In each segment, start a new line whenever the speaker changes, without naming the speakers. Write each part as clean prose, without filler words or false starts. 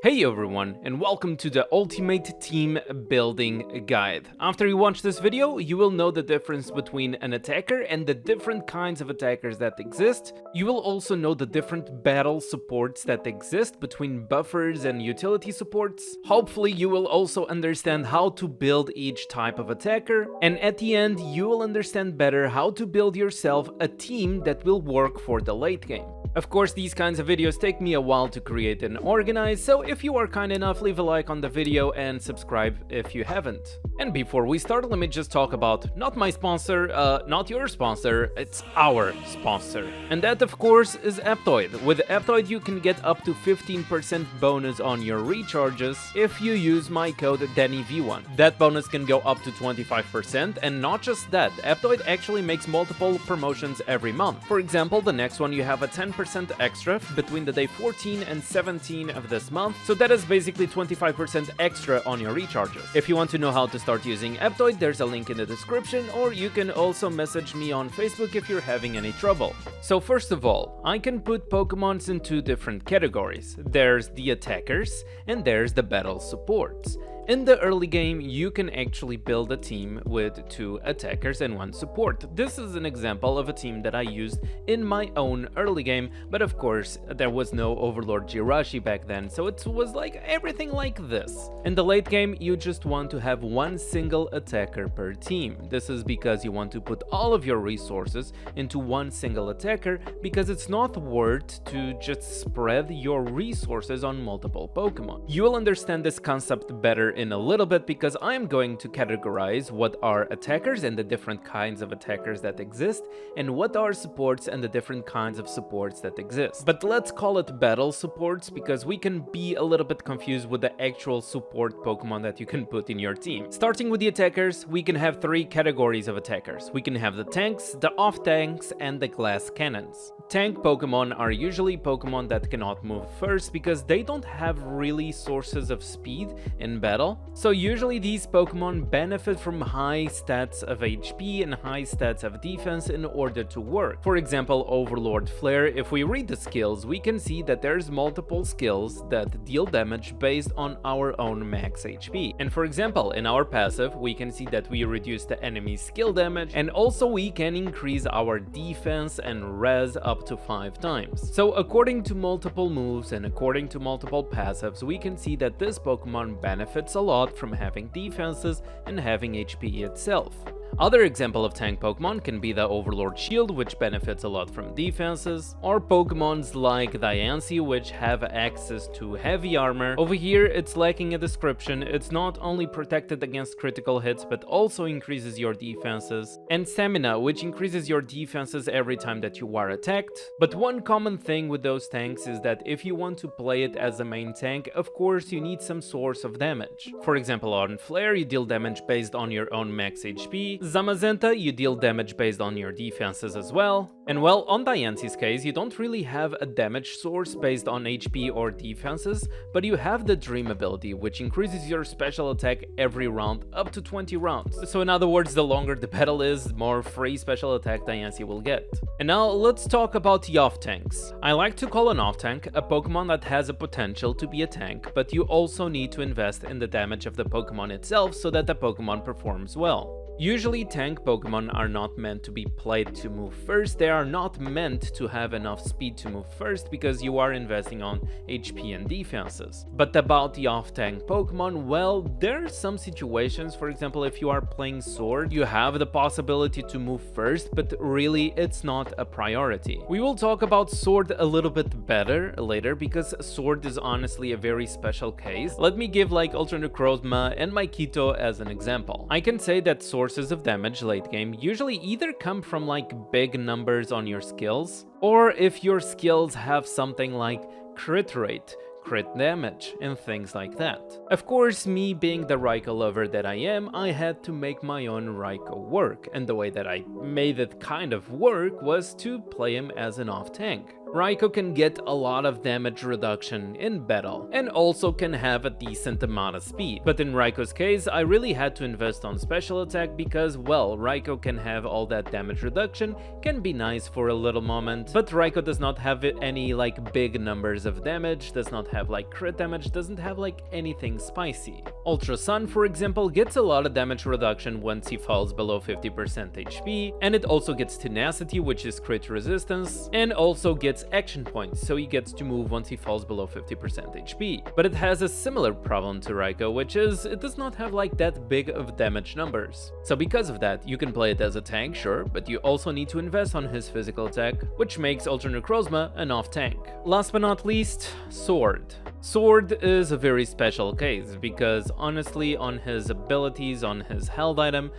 Hey everyone, and welcome to the Ultimate Team Building Guide. After you watch this video, you will know the difference between an attacker and the different kinds of attackers that exist. You will also know the different battle supports that exist between buffers and utility supports. Hopefully you will also understand how to build each type of attacker, and at the end you will understand better how to build yourself a team that will work for the late game. Of course, these kinds of videos take me a while to create and organize, so if you are kind enough, leave a like on the video and subscribe if you haven't. And before we start, let me just talk about not my sponsor, not your sponsor, it's our sponsor. And that, of course, is Aptoide. With Aptoide, you can get up to 15% bonus on your recharges if you use my code DANNYV1. That bonus can go up to 25%, and not just that, Aptoide actually makes multiple promotions every month. For example, the next one you have a 10% extra between the day 14 and 17 of this month, so that is basically 25% extra on your recharges. If you want to know how to start using Aptoide, there's a link in the description, or you can also message me on Facebook if you're having any trouble. So first of all, I can put Pokemons in two different categories. There's the attackers and there's the battle supports. In the early game, you can actually build a team with 2 attackers and 1 support. This is an example of a team that I used in my own early game, but of course, there was no Overlord Jirachi back then, so it was like everything like this. In the late game, you just want to have 1 single attacker per team. This is because you want to put all of your resources into 1 single attacker, because it's not worth to just spread your resources on multiple Pokemon. You will understand this concept better in a little bit, because I am going to categorize what are attackers and the different kinds of attackers that exist, and what are supports and the different kinds of supports that exist. But let's call it battle supports, because we can be a little bit confused with the actual support Pokemon that you can put in your team. Starting with the attackers, we can have 3 categories of attackers. We can have the tanks, the off-tanks, and the glass cannons. Tank Pokemon are usually Pokemon that cannot move first because they don't have really sources of speed in battle. So usually these Pokemon benefit from high stats of HP and high stats of defense in order to work. For example, Overlord Flare, if we read the skills, we can see that there's multiple skills that deal damage based on our own max HP. And for example, in our passive, we can see that we reduce the enemy's skill damage, and also we can increase our defense and res up to 5 times. So according to multiple moves and according to multiple passives, we can see that this Pokemon benefits a lot from having defenses and having HP itself. Other example of tank Pokemon can be the Overlord Shield, which benefits a lot from defenses, or Pokemons like Diancie, which have access to heavy armor. Over here it's lacking a description, it's not only protected against critical hits but also increases your defenses, and Stamina, which increases your defenses every time that you are attacked. But one common thing with those tanks is that if you want to play it as a main tank, of course you need some source of damage. For example, on Flare you deal damage based on your own max HP, Zamazenta, you deal damage based on your defenses as well. And well, on Diancie's case, you don't really have a damage source based on HP or defenses, but you have the Dream ability, which increases your special attack every round up to 20 rounds. So in other words, the longer the battle is, the more free special attack Diancie will get. And now let's talk about the off-tanks. I like to call an off-tank a Pokemon that has a potential to be a tank, but you also need to invest in the damage of the Pokemon itself so that the Pokemon performs well. Usually tank Pokemon are not meant to be played to move first, they are not meant to have enough speed to move first because you are investing on HP and defenses. But about the off-tank Pokemon, well, there are some situations, for example if you are playing Sword, you have the possibility to move first, but really it's not a priority. We will talk about Sword a little bit better later because Sword is honestly a very special case. Let me give like Ultra Necrozma and Maikito as an example. I can say that Sword sources of damage late game usually either come from like big numbers on your skills, or if your skills have something like crit rate, crit damage, and things like that. Of course, me being the Raikou lover that I am, I had to make my own Raikou work, and the way that I made it kind of work was to play him as an off-tank. Raikou can get a lot of damage reduction in battle, and also can have a decent amount of speed. But in Raikou's case, I really had to invest on special attack because, well, Raikou can have all that damage reduction, can be nice for a little moment, but Raikou does not have any like big numbers of damage, does not have like crit damage, doesn't have like anything spicy. Ultra Sun, for example, gets a lot of damage reduction once he falls below 50% HP, and it also gets tenacity, which is crit resistance, and also gets action points, so he gets to move once he falls below 50% HP. But it has a similar problem to Raikou, which is it does not have like that big of damage numbers. So because of that, you can play it as a tank, sure, but you also need to invest on his physical attack, which makes Ultra Necrozma an off-tank. Last but not least, Sword. Sword is a very special case, because honestly, on his abilities, on his held item,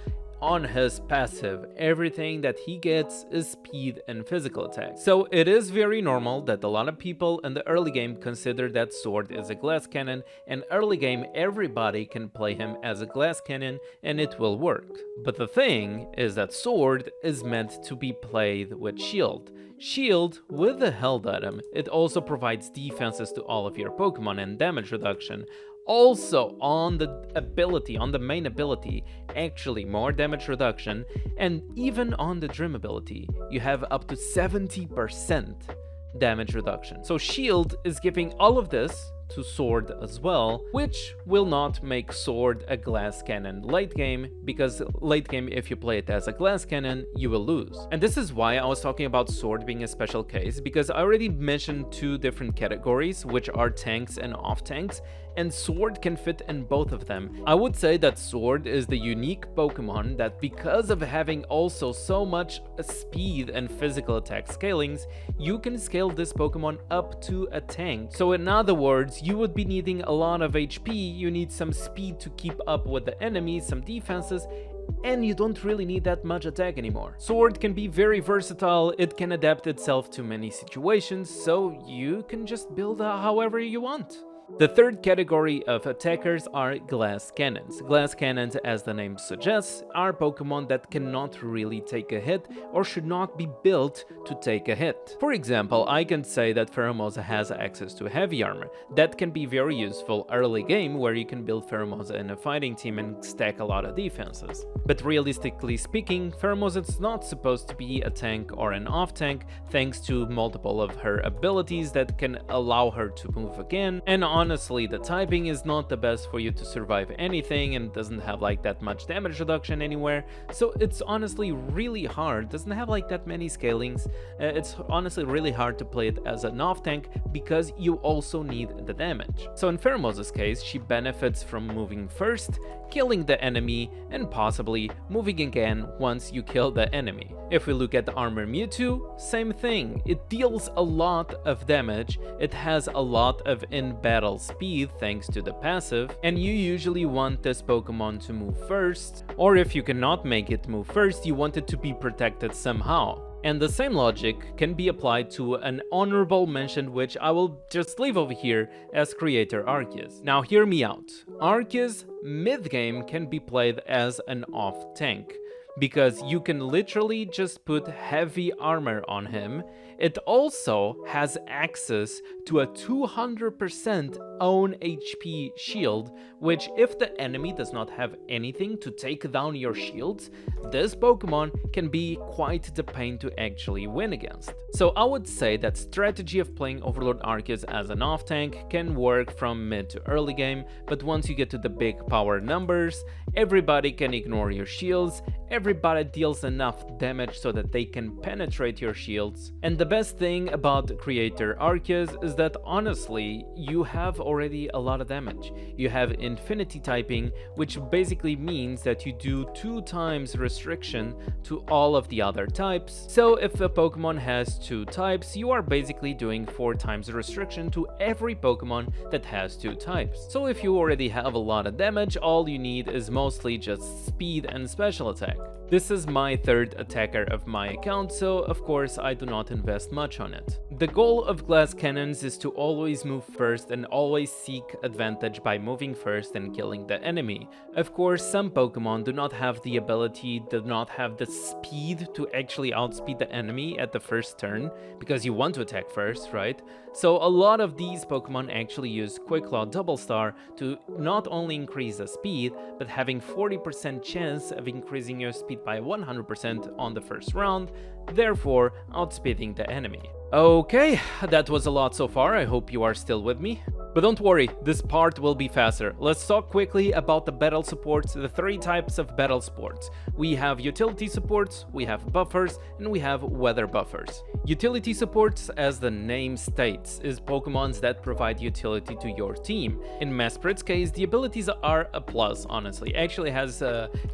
on his passive, everything that he gets is speed and physical attack. So it is very normal that a lot of people in the early game consider that Sword is a glass cannon, and early game everybody can play him as a glass cannon and it will work. But the thing is that Sword is meant to be played with Shield. Shield, with the held item, it also provides defenses to all of your Pokemon and damage reduction. Also on the ability, on the main ability, actually more damage reduction, and even on the Dream ability, you have up to 70% damage reduction. So Shield is giving all of this to Sword as well, which will not make Sword a glass cannon late game, because late game, if you play it as a glass cannon, you will lose. And this is why I was talking about Sword being a special case, because I already mentioned two different categories, which are tanks and off tanks, and Sword can fit in both of them. I would say that Sword is the unique Pokemon that, because of having also so much speed and physical attack scalings, you can scale this Pokemon up to a tank. So in other words, you would be needing a lot of HP, you need some speed to keep up with the enemies, some defenses, and you don't really need that much attack anymore. Sword can be very versatile, it can adapt itself to many situations, so you can just build however you want. The third category of attackers are glass cannons. Glass cannons, as the name suggests, are Pokemon that cannot really take a hit or should not be built to take a hit. For example, I can say that Pheromosa has access to heavy armor. That can be very useful early game, where you can build Pheromosa in a fighting team and stack a lot of defenses. But realistically speaking, Pheromosa is not supposed to be a tank or an off tank, thanks to multiple of her abilities that can allow her to move again, and honestly, the typing is not the best for you to survive anything and doesn't have like that much damage reduction anywhere, so it's honestly really hard, doesn't have like that many scalings, it's honestly really hard to play it as an off tank because you also need the damage. So in Pheromosa's case, she benefits from moving first, killing the enemy, and possibly moving again once you kill the enemy. If we look at the Armor Mewtwo, same thing, it deals a lot of damage, it has a lot of in-battle speed thanks to the passive, and you usually want this Pokemon to move first, or if you cannot make it move first, you want it to be protected somehow. And the same logic can be applied to an honorable mention, which I will just leave over here, as Creator Arceus. Now hear me out, Arceus mid-game can be played as an off tank, because you can literally just put heavy armor on him. It also has access to a 200% own HP shield, which if the enemy does not have anything to take down your shields, this Pokemon can be quite the pain to actually win against. So I would say that strategy of playing Overlord Arceus as an off tank can work from mid to early game, but once you get to the big power numbers, everybody can ignore your shields, everybody deals enough damage so that they can penetrate your shields. And the best thing about Creator Arceus is that honestly, you have already a lot of damage. You have Infinity typing, which basically means that you do 2 times restriction to all of the other types. So if a Pokemon has 2 types, you are basically doing 4 times restriction to every Pokemon that has 2 types. So if you already have a lot of damage, all you need is mostly just speed and special attack. This is my third attacker of my account, so of course I do not invest invest much on it. The goal of glass cannons is to always move first and always seek advantage by moving first and killing the enemy. Of course, some Pokemon do not have the ability, do not have the speed to actually outspeed the enemy at the first turn, because you want to attack first, right? So a lot of these Pokemon actually use Quick Claw Double Star to not only increase the speed, but having 40% chance of increasing your speed by 100% on the first round, therefore outspeeding the enemy. Okay, that was a lot so far, I hope you are still with me. But don't worry, this part will be faster. Let's talk quickly about the battle supports, the 3 types of battle supports. We have utility supports, we have buffers, and we have weather buffers. Utility supports, as the name states, is Pokemons that provide utility to your team. In Mesprit's case, the abilities are a plus, honestly. Actually has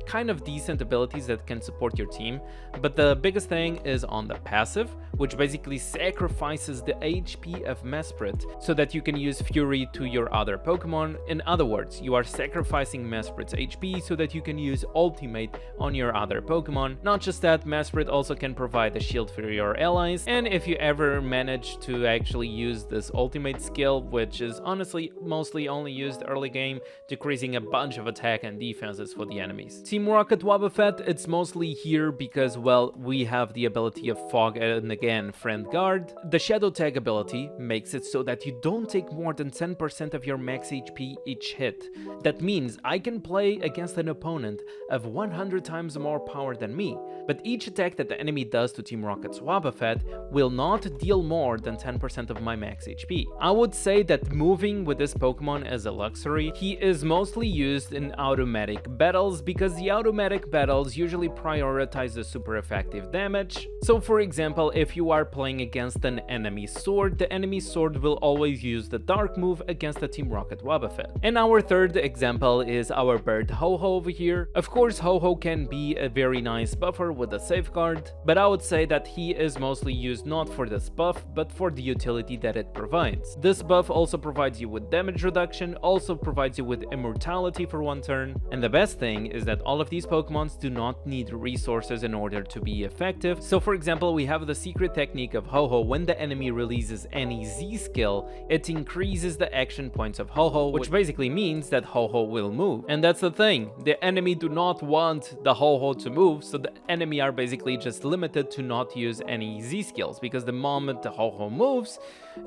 kind of decent abilities that can support your team, but the biggest thing is on the passive, which basically sacrifices the HP of Mesprit so that you can use Fury to your other Pokemon. In other words, you are sacrificing Mesprit's HP so that you can use Ultimate on your other Pokemon. Not just that, Mesprit also can provide a shield for your allies, and if you ever manage to actually use this Ultimate skill, which is honestly mostly only used early game, decreasing a bunch of attack and defenses for the enemies. Team Rocket Wobbuffet, it's mostly here because, well, we have the ability of Fog and again Friend Guard. The Shadow Tag ability makes it so that you don't take more than 10% of your max HP each hit. That means I can play against an opponent of 100 times more power than me, but each attack that the enemy does to Team Rocket's Wobbuffet will not deal more than 10% of my max HP. I would say that moving with this Pokemon is a luxury. He is mostly used in automatic battles because the automatic battles usually prioritize the super effective damage. So for example, if you are playing against an enemy sword, the enemy sword will always use the dark move against the Team Rocket Wobbuffet. And our third example is our bird Ho-Ho over here. Of course, Ho-Ho can be a very nice buffer with a safeguard, but I would say that he is mostly used not for this buff, but for the utility that it provides. This buff also provides you with damage reduction, also provides you with immortality for 1 turn, and the best thing is that all of these Pokemons do not need resources in order to be effective. So for example, we have the secret technique of Ho-Ho. When the enemy releases any Z skill, it increases the action points of Ho-Ho, which basically means that Ho-Ho will move. And that's the thing, the enemy do not want the Ho-Ho to move, so the enemy are basically just limited to not use any Z skills, because the moment the Ho-Ho moves,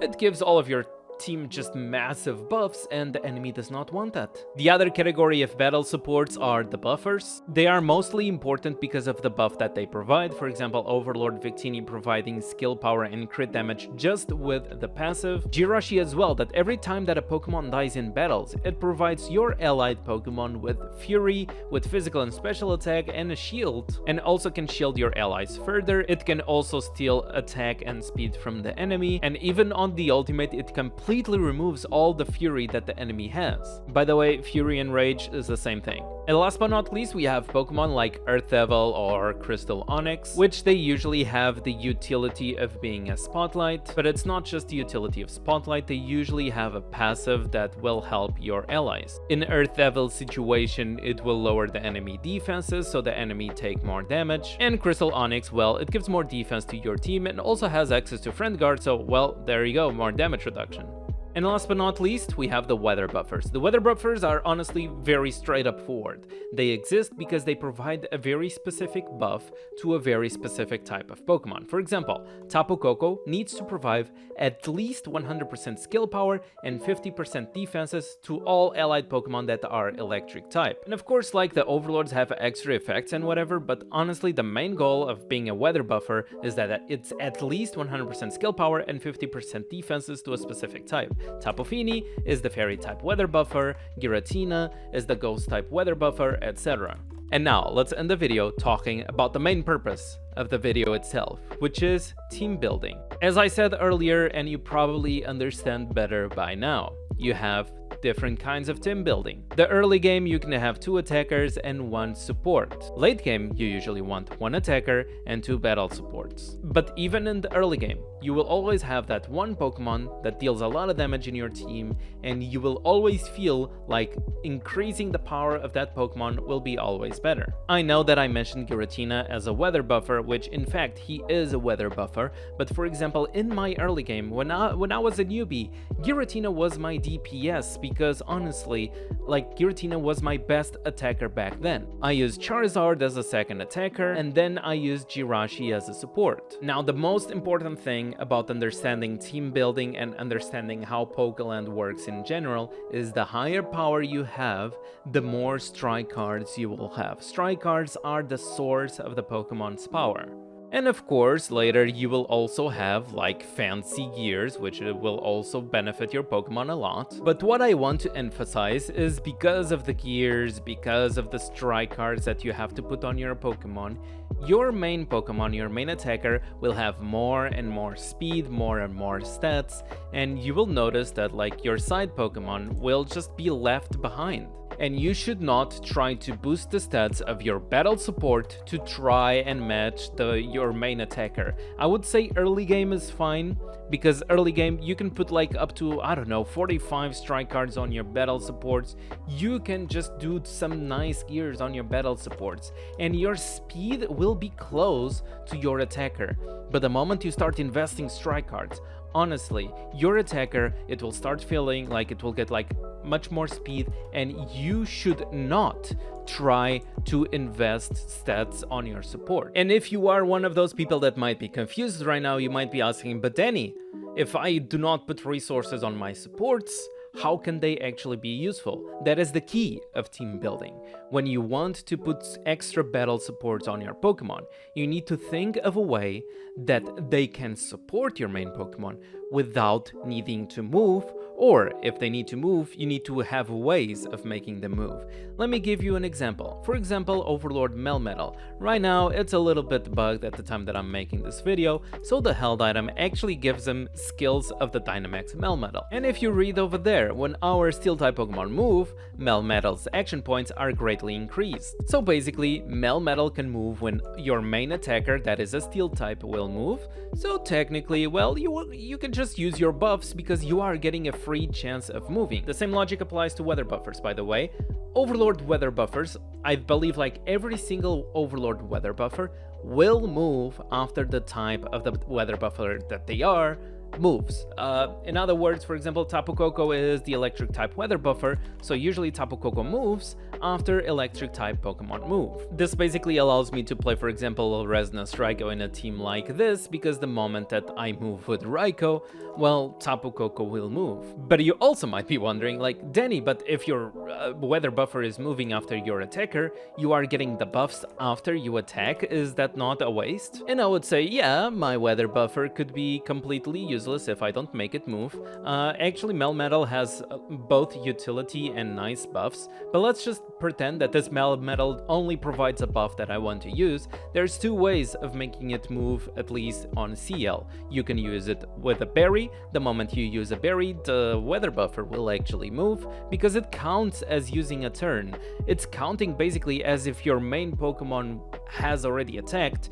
it gives all of your team just massive buffs, and the enemy does not want that. The other category of battle supports are the buffers. They are mostly important because of the buff that they provide. For example, Overlord Victini providing skill power and crit damage just with the passive. Jirachi as well, that every time that a Pokemon dies in battles, it provides your allied Pokemon with Fury, with physical and special attack, and a shield, and also can shield your allies further. It can also steal attack and speed from the enemy, and even on the ultimate, it completely removes all the fury that the enemy has. By the way, Fury and Rage is the same thing. And last but not least, we have Pokemon like Earth Devil or Crystal Onyx, which they usually have the utility of being a Spotlight, but it's not just the utility of Spotlight, they usually have a passive that will help your allies. In Earth Devil's situation, it will lower the enemy defenses, so the enemy take more damage, and Crystal Onyx, well, it gives more defense to your team and also has access to Friend Guard, so, well, there you go, more damage reduction. And last but not least, we have the weather buffers. The weather buffers are honestly very straight up forward. They exist because they provide a very specific buff to a very specific type of Pokemon. For example, Tapu Koko needs to provide at least 100% skill power and 50% defenses to all allied Pokemon that are electric type. And of course, like, the Overlords have extra effects and whatever, but honestly the main goal of being a weather buffer is that it's at least 100% skill power and 50% defenses to a specific type. Tapu Fini is the fairy type weather buffer, Giratina is the ghost type weather buffer, etc. And now let's end the video talking about the main purpose of the video itself, which is team building. As I said earlier, and you probably understand better by now, you have different kinds of team building. The early game you can have 2 attackers and 1 support. Late game you usually want 1 attacker and 2 battle supports. But even in the early game, you will always have that one Pokemon that deals a lot of damage in your team, and you will always feel like increasing the power of that Pokemon will be always better. I know that I mentioned Giratina as a weather buffer, which in fact he is a weather buffer, but for example in my early game when I was a newbie, Giratina was my DPS because honestly, like Giratina was my best attacker back then. I used Charizard as a second attacker, and then I used Jirachi as a support. Now the most important thing about understanding team building and understanding how Pokeland works in general is the higher power you have, the more strike cards you will have. Strike cards are the source of the Pokemon's power. And of course, later you will also have like fancy gears, which will also benefit your Pokemon a lot. But what I want to emphasize is because of the gears, because of the strike cards that you have to put on your Pokemon, your main Pokemon, your main attacker, will have more and more speed, more and more stats, and you will notice that like your side Pokemon will just be left behind. And you should not try to boost the stats of your battle support to try and match your main attacker. I would say early game is fine, because early game you can put like up to, I don't know, 45 strike cards on your battle supports. You can just do some nice gears on your battle supports, and your speed will be close to your attacker. But the moment you start investing strike cards, honestly, your attacker, it will start feeling like it will get like much more speed, and you should not try to invest stats on your support. And if you are one of those people that might be confused right now, you might be asking, but Danny, if I do not put resources on my supports, how can they actually be useful? That is the key of team building. When you want to put extra battle supports on your Pokemon, you need to think of a way that they can support your main Pokemon without needing to move, or if they need to move, you need to have ways of making them move. Let me give you an example. For example, Overlord Melmetal. Right now, it's a little bit bugged at the time that I'm making this video, so the held item actually gives them skills of the Dynamax Melmetal. And if you read over there, when our Steel-type Pokemon move, Melmetal's action points are greatly increased. So basically, Melmetal can move when your main attacker, that is a Steel-type, will move. So technically, well, you can just use your buffs because you are getting a free chance of moving. The same logic applies to weather buffers, by the way. Overlord weather buffers, I believe like every single Overlord weather buffer will move after the type of the weather buffer that they are moves. In other words, for example, Tapu Koko is the electric type weather buffer, so usually Tapu Koko moves after electric type Pokemon move. This basically allows me to play, for example, Resonance Raikou in a team like this, because the moment that I move with Raikou, well, Tapu Koko will move. But you also might be wondering, like, Danny, but if your weather buffer is moving after your attacker, you are getting the buffs after you attack, is that not a waste? And I would say, yeah, my weather buffer could be completely useless if I don't make it move. Actually, Melmetal has both utility and nice buffs, but let's just pretend that this Melmetal only provides a buff that I want to use. There's two ways of making it move, at least on CL. You can use it with a berry. The moment you use a berry, the weather buffer will actually move, because it counts as using a turn. It's counting basically as if your main Pokemon has already attacked,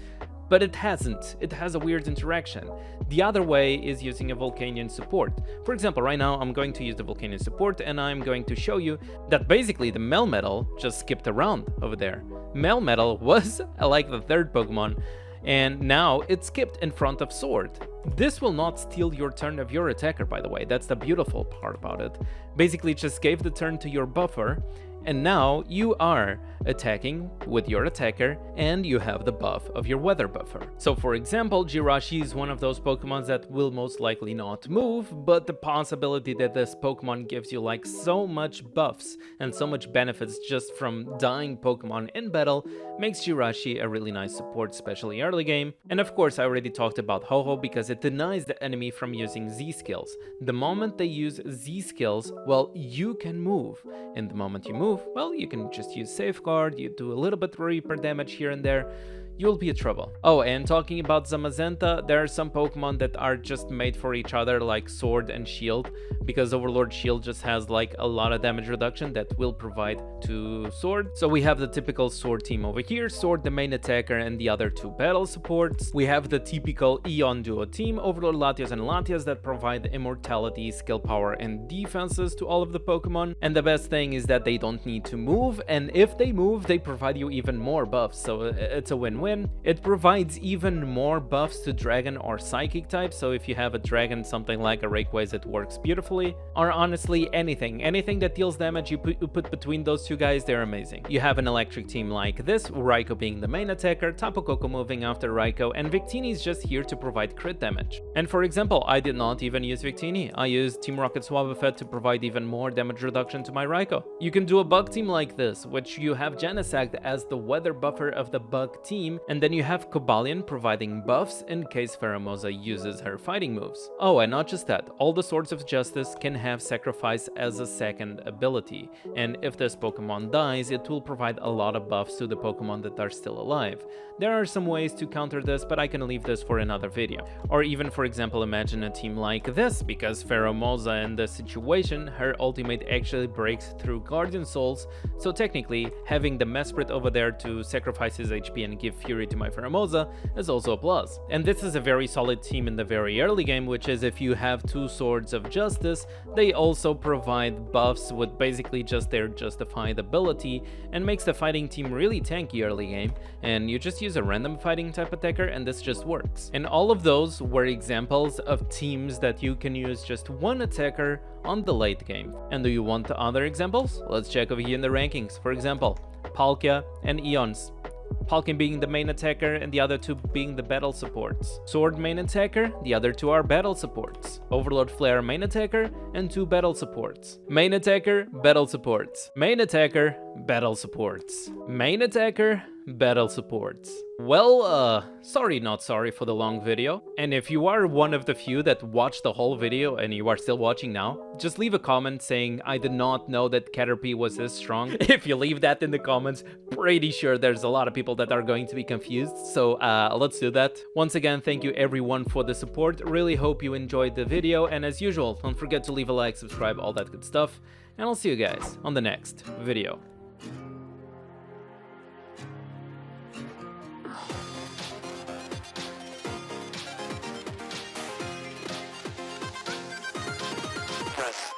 but it hasn't. It has a weird interaction. The other way is using a Volcanion support. For example, right now I'm going to use the Volcanion support, and I'm going to show you that basically the Melmetal just skipped around over there. Melmetal was like the third Pokemon, and now it skipped in front of Sword. This will not steal your turn of your attacker, by the way. That's the beautiful part about it. Basically, it just gave the turn to your buffer, and now you are attacking with your attacker, and you have the buff of your weather buffer. So for example, Jirachi is one of those Pokemons that will most likely not move, but the possibility that this Pokemon gives you like so much buffs and so much benefits just from dying Pokemon in battle makes Jirachi a really nice support, especially early game. And of course, I already talked about Ho-Oh because it denies the enemy from using Z skills. The moment they use Z skills, well, you can move. And the moment you move, well, you can just use Safeguard, you do a little bit of Reaper damage here and there. you will be in trouble. Oh, and talking about Zamazenta, there are some Pokemon that are just made for each other, like Sword and Shield, because Overlord Shield just has like a lot of damage reduction that will provide to Sword. So we have the typical Sword team over here, Sword the main attacker and the other two battle supports. We have the typical Eon duo team, Overlord Latios and Latias, that provide immortality, skill power and defenses to all of the Pokemon. And the best thing is that they don't need to move, and if they move, they provide you even more buffs, so it's a win-win. It provides even more buffs to Dragon or Psychic types, so if you have a Dragon, something like a Rayquaza, it works beautifully. Or honestly, anything that deals damage, you put between those two guys, they're amazing. You have an electric team like this, Raikou being the main attacker, Tapu Koko moving after Raikou, and Victini is just here to provide crit damage. And for example, I did not even use Victini. I used Team Rocket's Wobbuffet to provide even more damage reduction to my Raikou. You can do a bug team like this, which you have Genesect as the weather buffer of the bug team, and then you have Cobalion providing buffs in case Pheromosa uses her fighting moves. Oh, and not just that, all the Swords of Justice can have Sacrifice as a second ability, and if this Pokemon dies, it will provide a lot of buffs to the Pokemon that are still alive. There are some ways to counter this, but I can leave this for another video. Or even, for example, imagine a team like this, because Pheromosa in this situation, her ultimate actually breaks through Guardian Souls, so technically, having the Mesprit over there to sacrifice his HP and give Fury to my Pheromosa is also a plus. And this is a very solid team in the very early game, which is if you have two Swords of Justice, they also provide buffs with basically just their justified ability, and makes the fighting team really tanky early game, and you just use a random fighting type attacker and this just works. And all of those were examples of teams that you can use just one attacker on the late game. And do you want other examples? Let's check over here in the rankings. For example, Palkia and Eons. Palkia being the main attacker and the other two being the battle supports. Sword main attacker, the other two are battle supports. Overlord Flare main attacker and two battle supports. Main attacker, battle supports. Main attacker, battle supports. Main attacker, battle supports. Well, sorry not sorry for the long video. And if you are one of the few that watched the whole video and you are still watching now, just leave a comment saying I did not know that Caterpie was this strong. If you leave that in the comments, pretty sure there's a lot of people that are going to be confused, so let's do that. Once again, thank you everyone for the support, really hope you enjoyed the video, and as usual, don't forget to leave a like, subscribe, all that good stuff, and I'll see you guys on the next video.
Press